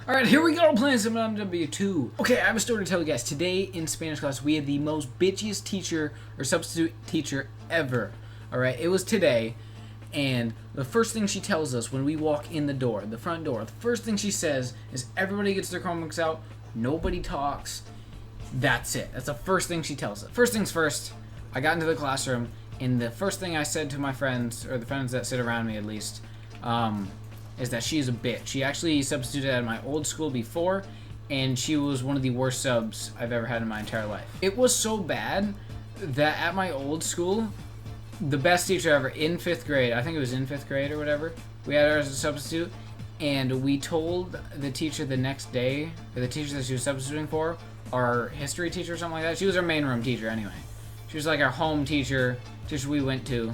Alright, here we go, playing some MW2. Okay, I have a story to tell you guys. Today in Spanish class, we had the most bitchiest teacher or substitute teacher ever. Alright, it was today, and the first thing she tells us when we walk in the door, the front door, the first thing she says is everybody gets their Chromebooks out, nobody talks, that's it. That's the first thing she tells us. First things first, I got into the classroom, and the first thing I said to my friends, or the friends that sit around me at least, is that she is a bitch. She actually substituted at my old school before, and she was one of the worst subs I've ever had in my entire life. It was so bad that at my old school, the best teacher ever in 5th grade, I think it was in 5th grade or whatever, we had her as a substitute, and we told the teacher the next day, or the teacher that she was substituting for, our history teacher or something like that. She was our main room teacher anyway. She was like our home teacher we went to,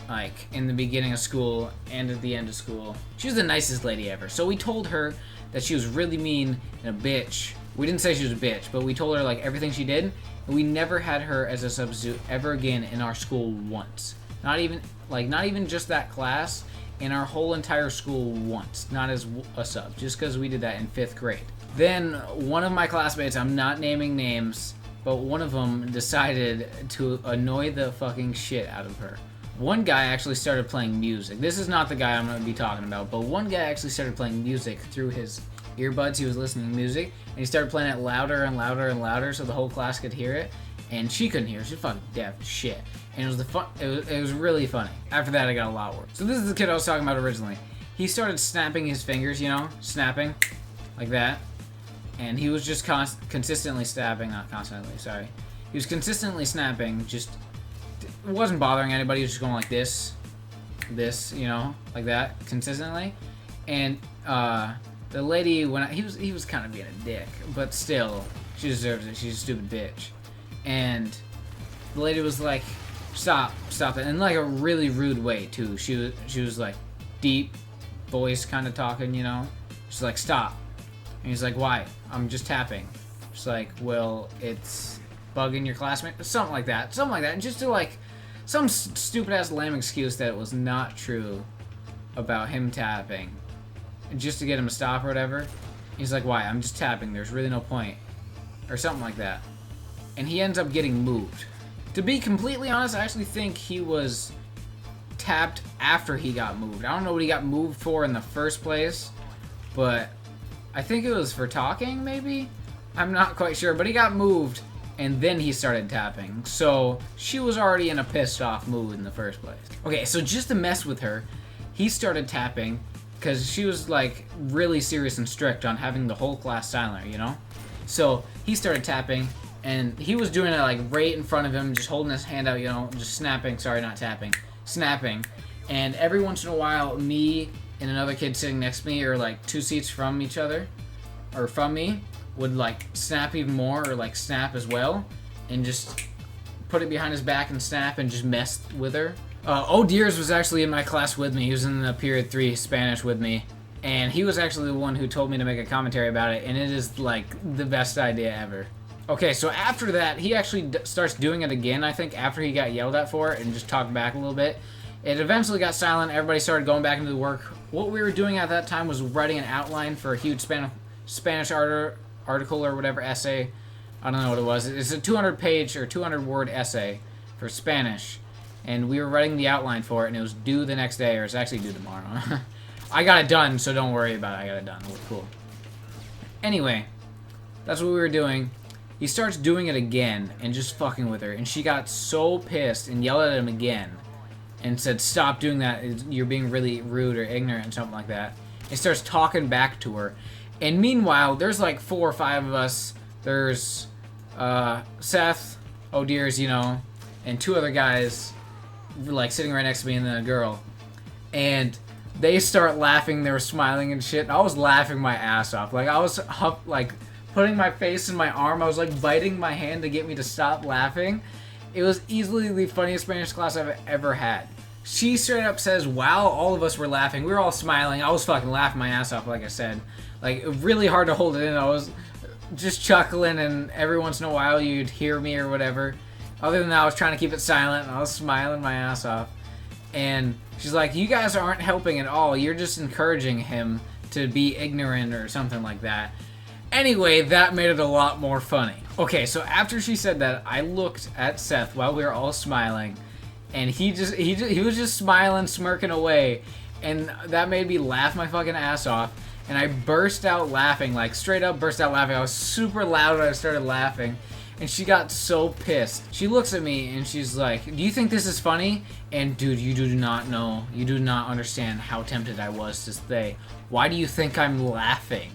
like, in the beginning of school and at the end of school. She was the nicest lady ever. So we told her that she was really mean and a bitch. We didn't say she was a bitch, but we told her, like, everything she did. And we never had her as a substitute ever again in our school once. Not even just that class, in our whole entire school once. Not as a sub, just because we did that in 5th grade. Then one of my classmates, I'm not naming names, but one of them decided to annoy the fucking shit out of her. One guy actually started playing music. This is not the guy I'm going to be talking about, but one guy actually started playing music through his earbuds. He was listening to music, and he started playing it louder and louder and louder so the whole class could hear it, and she couldn't hear it. She's fucking deaf as shit. And it was really funny. After that, I got a lot worse. So this is the kid I was talking about originally. He started snapping his fingers, you know, snapping, like that. And he was just consistently snapping, not constantly, sorry. He was consistently snapping, just, it wasn't bothering anybody, he was just going like this, you know, like that, consistently. And, the lady, he was kind of being a dick, but still, she deserves it, she's a stupid bitch. And the lady was like, stop it, in like a really rude way, too. She was like, deep voice kind of talking, you know? She's like, stop. And he's like, why? I'm just tapping. She's like, well, it's bugging your classmate. Something like that. Just to, like, some stupid-ass lame excuse that it was not true about him tapping. Just to get him to stop or whatever. He's like, why? I'm just tapping. There's really no point. Or something like that. And he ends up getting moved. To be completely honest, I actually think he was tapped after he got moved. I don't know what he got moved for in the first place, but I think it was for talking, maybe? I'm not quite sure, but he got moved, and then he started tapping. So, she was already in a pissed off mood in the first place. Okay, so just to mess with her, he started tapping, because she was, like, really serious and strict on having the whole class silent, you know? So, he started tapping, and he was doing it, like, right in front of him, just holding his hand out, you know, just snapping, sorry, not tapping, snapping. And every once in a while, me and another kid sitting next to me, or like 2 seats from each other, or from me, would like snap even more, or like snap as well, and just put it behind his back and snap and just mess with her. O'Deers was actually in my class with me. He was in the period 3 Spanish with me, and he was actually the one who told me to make a commentary about it, and it is like the best idea ever. Okay, so after that, he actually starts doing it again, I think, after he got yelled at for it, and just talked back a little bit. It eventually got silent. Everybody started going back into the work. What we were doing at that time was writing an outline for a huge Spanish article or whatever, essay. I don't know what it was. It's a 200-page or 200-word essay for Spanish. And we were writing the outline for it, and it was due the next day, or it's actually due tomorrow. I got it done, so don't worry about it. I got it done. It was cool. Anyway, that's what we were doing. He starts doing it again and just fucking with her. And she got so pissed and yelled at him again. And said, stop doing that, you're being really rude or ignorant and something like that. He starts talking back to her. And meanwhile, there's like 4 or 5 of us. There's Seth, O'Deers, you know, and 2 other guys like sitting right next to me, and then a girl. And they start laughing, they were smiling and shit. And I was laughing my ass off. Like, I was like putting my face in my arm. I was like biting my hand to get me to stop laughing. It was easily the funniest Spanish class I've ever had. She straight up says, wow, all of us were laughing. We were all smiling. I was fucking laughing my ass off, like I said. Like, really hard to hold it in. I was just chuckling, and every once in a while you'd hear me or whatever. Other than that, I was trying to keep it silent, and I was smiling my ass off. And she's like, you guys aren't helping at all. You're just encouraging him to be ignorant or something like that. Anyway, that made it a lot more funny. Okay, so after she said that, I looked at Seth while we were all smiling, and he was just smiling, smirking away, and that made me laugh my fucking ass off. And I burst out laughing, like straight up burst out laughing. I was super loud when I started laughing, and she got so pissed. She looks at me and she's like, "Do you think this is funny?" And dude, you do not know, you do not understand how tempted I was to say, "Why do you think I'm laughing?"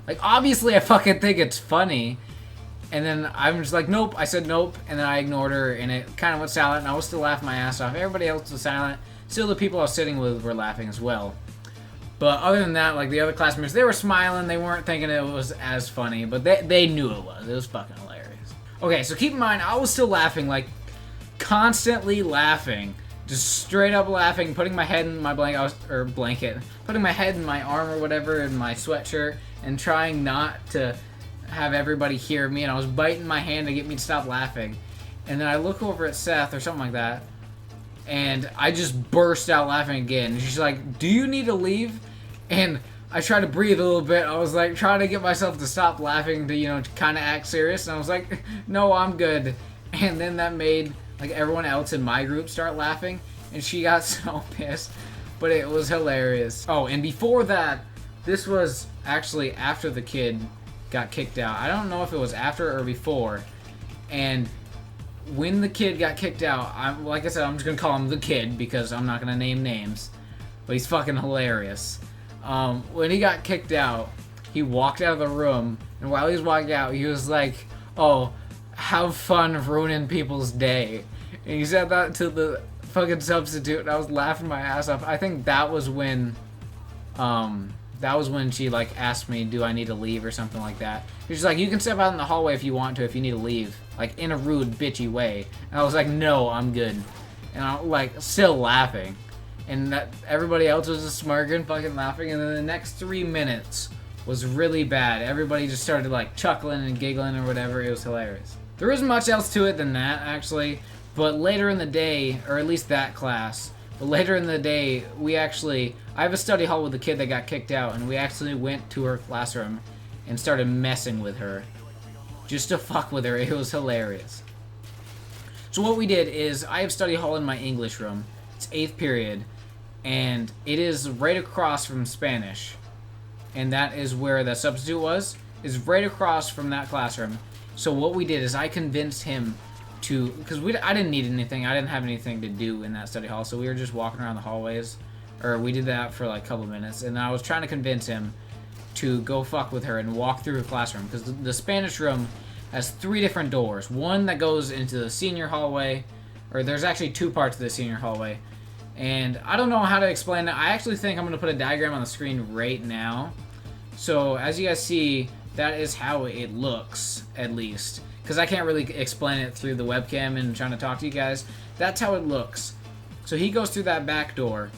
Like, obviously I fucking think it's funny. And then I'm just like, nope. I said nope, and then I ignored her, and it kind of went silent, and I was still laughing my ass off. Everybody else was silent. Still, the people I was sitting with were laughing as well. But other than that, like, the other classmates, they were smiling. They weren't thinking it was as funny, but they knew it was. It was fucking hilarious. Okay, so keep in mind, I was still laughing, like, constantly laughing. Just straight up laughing, putting my head in my blanket, putting my head in my arm or whatever, in my sweatshirt, and trying not to have everybody hear me, and I was biting my hand to get me to stop laughing. And then I look over at Seth or something like that, and I just burst out laughing again. And she's like, "Do you need to leave?" And I tried to breathe a little bit. I was like trying to get myself to stop laughing, to, you know, to kind of act serious. And I was like, "No, I'm good." And then that made like everyone else in my group start laughing, and she got so pissed. But it was hilarious. Oh, and before that, this was actually after the kid got kicked out. I don't know if it was after or before. And when the kid got kicked out, like I said, I'm just gonna call him the kid because I'm not gonna name names, but he's fucking hilarious. When he got kicked out, he walked out of the room, and while he was walking out, he was like, "Oh, have fun ruining people's day." And he said that to the fucking substitute, and I was laughing my ass off. I think that was when she like asked me, "Do I need to leave?" or something like that. She's like, "You can step out in the hallway if you want to, if you need to leave," like in a rude, bitchy way. And I was like, "No, I'm good." And I'm like still laughing, and that everybody else was just smirking, fucking laughing. And then the next 3 minutes was really bad. Everybody just started like chuckling and giggling or whatever. It was hilarious. There isn't much else to it than that, actually. But later in the day, or at least that class, but later in the day, I have a study hall with the kid that got kicked out, and we actually went to her classroom and started messing with her. Just to fuck with her. It was hilarious. So what we did is, I have study hall in my English room. It's 8th period, and it is right across from Spanish. And that is where the substitute was, is right across from that classroom. So what we did is I convinced him to, because I didn't need anything, I didn't have anything to do in that study hall, so we were just walking around the hallways, or we did that for like a couple minutes, and I was trying to convince him to go fuck with her and walk through her classroom, because the Spanish room has 3 different doors. One that goes into the senior hallway, or there's actually 2 parts of the senior hallway, and I don't know how to explain it. I actually think I'm going to put a diagram on the screen right now. So as you guys see, that is how it looks, at least. Because I can't really explain it through the webcam and trying to talk to you guys. That's how it looks. So he goes through that back door.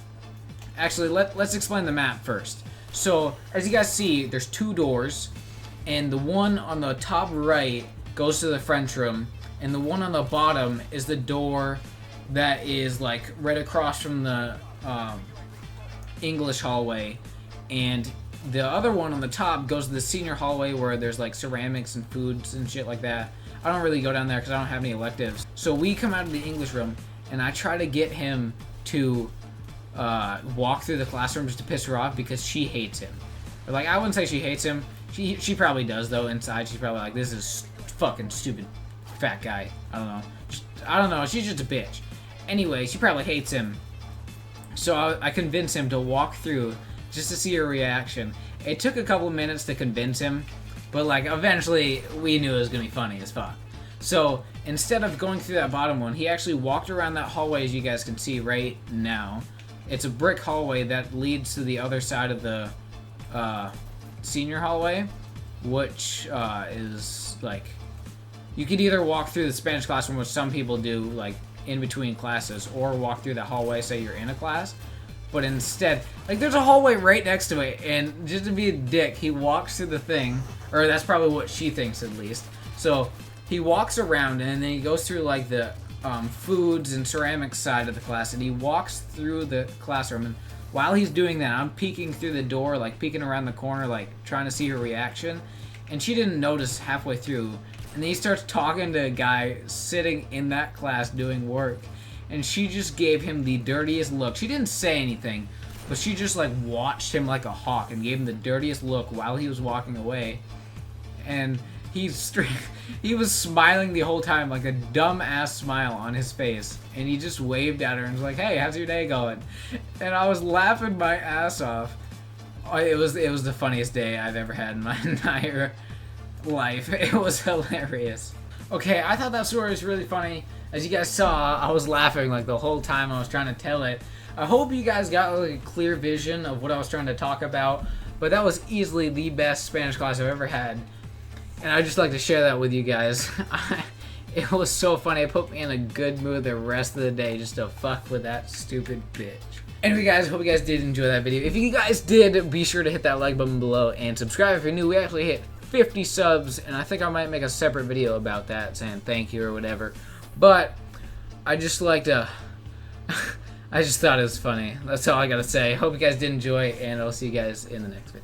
Actually, let's explain the map first. So, as you guys see, there's 2 doors. And the one on the top right goes to the French room. And the one on the bottom is the door that is, like, right across from the English hallway. And the other one on the top goes to the senior hallway where there's like ceramics and foods and shit like that. I don't really go down there because I don't have any electives. So we come out of the English room, and I try to get him to walk through the classroom just to piss her off because she hates him. Or like, I wouldn't say she hates him. She probably does though. Inside, she's probably like, "This is fucking stupid fat guy." I don't know. She's just a bitch. Anyway, she probably hates him. So I convince him to walk through just to see her reaction. It took a couple minutes to convince him, but like eventually we knew it was gonna be funny as fuck. So instead of going through that bottom one, he actually walked around that hallway, as you guys can see right now. It's a brick hallway that leads to the other side of the senior hallway, which is like, you could either walk through the Spanish classroom, which some people do like in between classes, or walk through that hallway, say you're in a class. But instead, like, there's a hallway right next to it, and just to be a dick, he walks through the thing, or that's probably what she thinks at least. So he walks around, and then he goes through like the foods and ceramics side of the class, and he walks through the classroom, and while he's doing that, I'm peeking through the door, like peeking around the corner, like trying to see her reaction. And she didn't notice halfway through. And then he starts talking to a guy sitting in that class doing work. And she just gave him the dirtiest look. She didn't say anything, but she just like watched him like a hawk and gave him the dirtiest look while he was walking away. And he was smiling the whole time, like a dumb ass smile on his face. And he just waved at her and was like, "Hey, how's your day going?" And I was laughing my ass off. It was the funniest day I've ever had in my entire life. It was hilarious. Okay, I thought that story was really funny. As you guys saw, I was laughing like the whole time I was trying to tell it. I hope you guys got like a clear vision of what I was trying to talk about. But that was easily the best Spanish class I've ever had. And I'd just like to share that with you guys. It was so funny. It put me in a good mood the rest of the day just to fuck with that stupid bitch. Anyway, guys, hope you guys did enjoy that video. If you guys did, be sure to hit that like button below and subscribe if you're new. We actually hit 50 subs, and I think I might make a separate video about that, saying thank you or whatever. But I just like to... I just thought it was funny. That's all I gotta say. Hope you guys did enjoy, and I'll see you guys in the next video.